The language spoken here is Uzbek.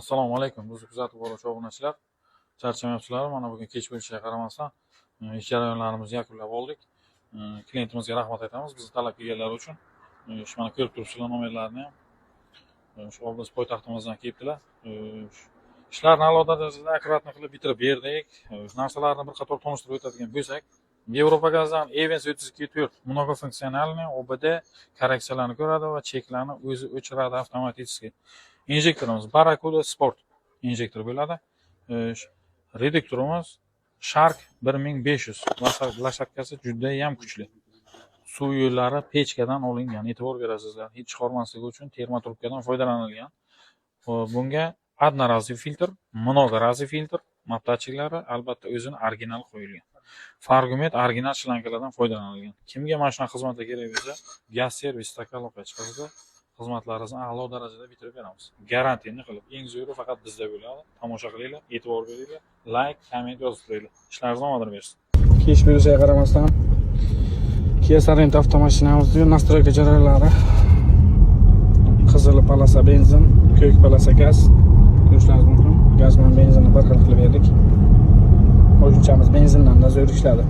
Assalomu alaykum. Bizni kuzatib boruvchi obunachilar. Charchamayapsizlarmi? Mana bugun kech bo'lishiga qaramasdan ish jarayonlarimizni yakunlab oldik. Klientimizga rahmat aytamiz. Bizni talab qilganlari uchun. Shu mana ko'rib turibsizlar nomerlarini ham. Shu oblast poytaxtimizdan kelibdilar. Ishlarni a'lo darajada akkuratni qilib bitirib berdik. Narsalarni bir qator tanishtirib o'tadigan bo'lsak, Yevropa gazdan Evans 32/4 mnogofunksionalniy OBD korreksiyalarni ko'radi va cheklarni o'zi o'chiradi avtomatiski. Injektorimiz Barracuda Sport injektor bo'ladi. Reduktorimiz Shark 1500. Lashatkasi juda ham kuchli. Suv yo'llari pechkadan olingan. E'tibor berasizlar. Hech chiqarmasligi uchun termotrubkadan foydalanilgan. Bunga одноразовый filtr, mnogorazовый filtr, matdachiklari albatta o'zini original qo'yilgan. Fargumet original shlankalardan foydalanilgan. Kimga mana shunaqa xizmatlar kerak bo'lsa, gaz servisda aloqa chiqarsa, xizmatlaringizni a'lo darajada bitirib beramiz. Garantiyani qilib, eng zo'ri faqat bizda bo'ladi. Tomosha qilinglar, e'tibor beringlar, like, komment yozib turinglar. Ishlaringiz omadini bersin. Kech bo'lishiga qaramasdan Kia Sorento avtomashinamizning nastroyka jarayonlari qizil polasa benzin, ko'k polasa gaz ko'rishlaringiz mumkin. Gaz bilan benzinni bir xil qilib berdik. Qo'shimchamiz benzindan da zo'r ishladi.